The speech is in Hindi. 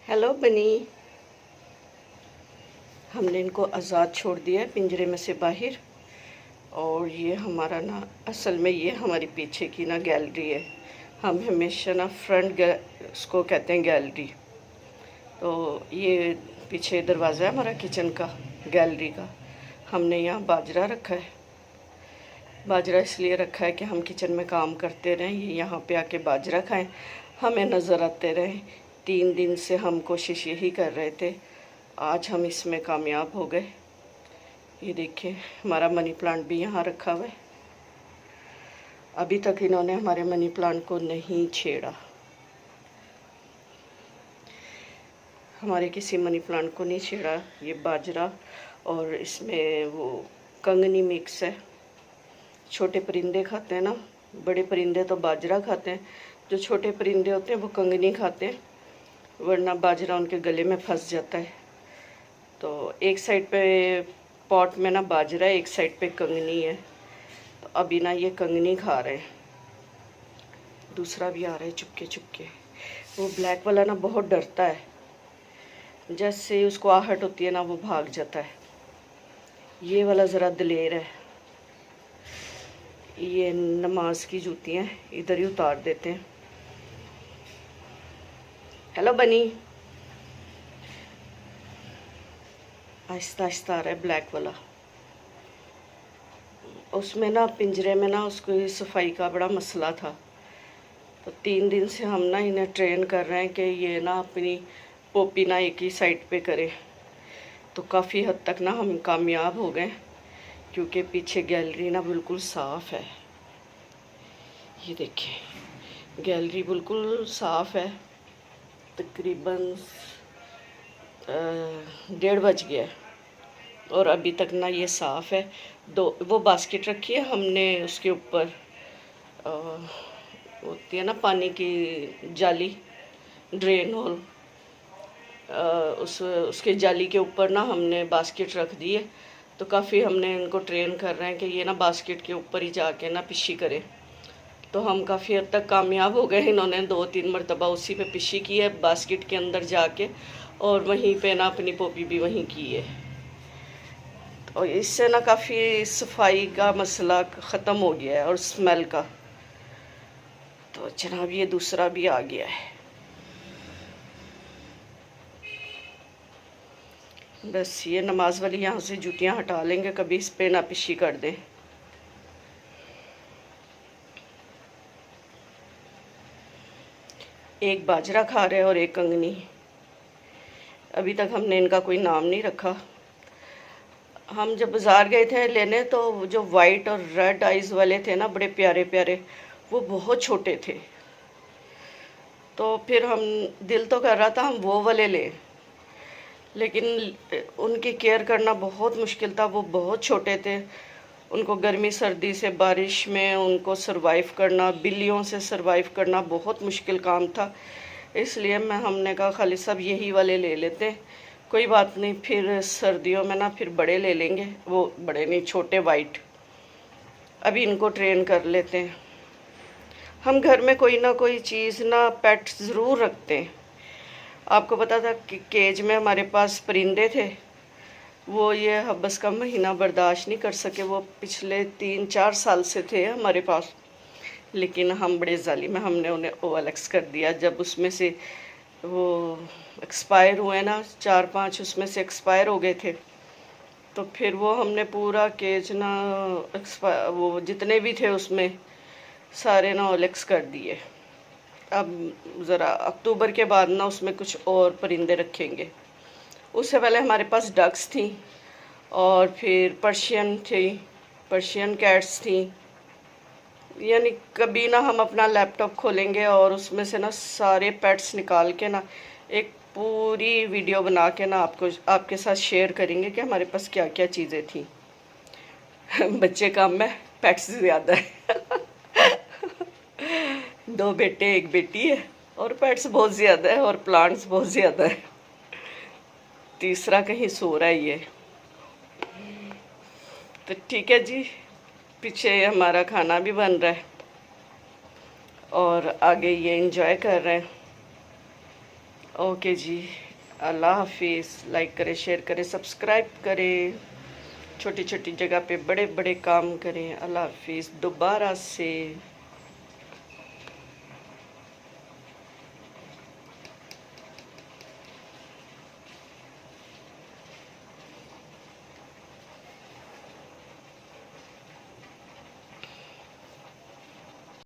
हेलो बनी। हमने इनको आज़ाद छोड़ दिया है पिंजरे में से बाहर। और ये हमारा ना असल में ये हमारी पीछे की ना गैलरी है। हम हमेशा ना उसको कहते हैं गैलरी। तो ये पीछे दरवाज़ा है हमारा किचन का, गैलरी का। हमने यहाँ बाजरा रखा है। बाजरा इसलिए रखा है कि हम किचन में काम करते रहें, ये यहाँ पे आके बाजरा खाएं, हमें नज़र आते रहें। 3 दिन से हम कोशिश यही कर रहे थे, आज हम इसमें कामयाब हो गए। ये देखिए हमारा मनी प्लांट भी यहाँ रखा हुआ है। अभी तक इन्होंने हमारे मनी प्लांट को नहीं छेड़ा। हमारे किसी मनी प्लांट को नहीं छेड़ा। ये बाजरा और इसमें वो कंगनी मिक्स है। छोटे परिंदे खाते हैं ना, बड़े परिंदे तो बाजरा खाते हैं, जो छोटे परिंदे होते हैं वो कंगनी खाते हैं, वरना बाजरा उनके गले में फंस जाता है। तो एक साइड पे पॉट में ना बाजरा है, एक साइड पे कंगनी है। तो अभी ना ये कंगनी खा रहे हैं। दूसरा भी आ रहा है चुपके चुपके। वो ब्लैक वाला ना बहुत डरता है, जैसे उसको आहट होती है ना वो भाग जाता है। ये वाला ज़रा दिलेर है। ये नमाज की जूतियाँ इधर ही उतार देते हैं। हेलो बनी। आहिस्ता आहिस्ता आ रहा है ब्लैक वाला। उसमें ना पिंजरे में ना उसको सफाई का बड़ा मसला था। तो 3 दिन से हम ना इन्हें ट्रेन कर रहे हैं कि ये ना अपनी पोपी ना एक ही साइड पे करे। तो काफ़ी हद तक ना हम कामयाब हो गए, क्योंकि पीछे गैलरी ना बिल्कुल साफ़ है। ये देखिए गैलरी बिल्कुल साफ़ है। तकरीबन 1:30 बज गया है और अभी तक ना ये साफ़ है। वो बास्केट रखी है हमने, उसके ऊपर होती है ना पानी की जाली, ड्रेन होल, उसके जाली के ऊपर ना हमने बास्केट रख दी है। तो काफ़ी हमने इनको ट्रेन कर रहे हैं कि ये ना बास्केट के ऊपर ही जाके ना पिशी करे। तो हम काफ़ी हद तक कामयाब हो गए। इन्होंने 2-3 मरतबा उसी पे पिशी की है, बास्केट के अंदर जाके, और वहीं पे ना अपनी पोपी भी वहीं की है। और इससे ना काफ़ी सफाई का मसला ख़त्म हो गया है और स्मेल का। तो जनाब ये दूसरा भी आ गया है। बस ये नमाज वाली यहाँ से जूतियाँ हटा लेंगे, कभी इस पे ना पिशी कर दें। एक बाजरा खा रहे हैं और एक कंगनी। अभी तक हमने इनका कोई नाम नहीं रखा। हम जब बाज़ार गए थे लेने, तो जो वाइट और रेड आइज़ वाले थे ना, बड़े प्यारे प्यारे, वो बहुत छोटे थे। तो फिर हम दिल तो कर रहा था हम वो वाले लें, लेकिन उनकी केयर करना बहुत मुश्किल था। वो बहुत छोटे थे, उनको गर्मी सर्दी से बारिश में उनको सरवाइव करना, बिल्लियों से सरवाइव करना बहुत मुश्किल काम था। इसलिए हमने कहा खाली सब यही वाले ले लेते हैं, कोई बात नहीं, फिर सर्दियों में ना फिर बड़े ले लेंगे। वो बड़े नहीं, छोटे वाइट। अभी इनको ट्रेन कर लेते हैं। हम घर में कोई ना कोई चीज़ ना पेट ज़रूर रखते हैं। आपको पता था कि केज में हमारे पास परिंदे थे, वो ये हब्बस का महीना बर्दाश्त नहीं कर सके। वो पिछले 3-4 साल से थे हमारे पास, लेकिन हम बड़े जालिम, हमने उन्हें OLX कर दिया। जब उसमें से वो एक्सपायर हुए ना, 4-5 उसमें से एक्सपायर हो गए थे, तो फिर वो हमने पूरा केज ना वो जितने भी थे उसमें सारे ना OLX कर दिए। अब ज़रा अक्टूबर के बाद ना उसमें कुछ और परिंदे रखेंगे। उससे पहले हमारे पास डक्स थी और फिर पर्शियन कैट्स थी। यानी कभी ना हम अपना लैपटॉप खोलेंगे और उसमें से ना सारे पेट्स निकाल के ना एक पूरी वीडियो बना के ना आपके साथ शेयर करेंगे कि हमारे पास क्या क्या चीज़ें थी। बच्चे कम है, पेट्स ज़्यादा है। 2 बेटे 1 बेटी है, और पेट्स बहुत ज़्यादा है और प्लांट्स बहुत ज़्यादा है। तीसरा कहीं सो रहा है ये। तो ठीक है जी, पीछे हमारा खाना भी बन रहा है और आगे ये एंजॉय कर रहे हैं। ओके जी, अल्लाह हाफिज़। लाइक करें, शेयर करें, सब्सक्राइब करें, छोटी छोटी जगह पे बड़े बड़े काम करें। अल्लाह हाफिज़ दोबारा से।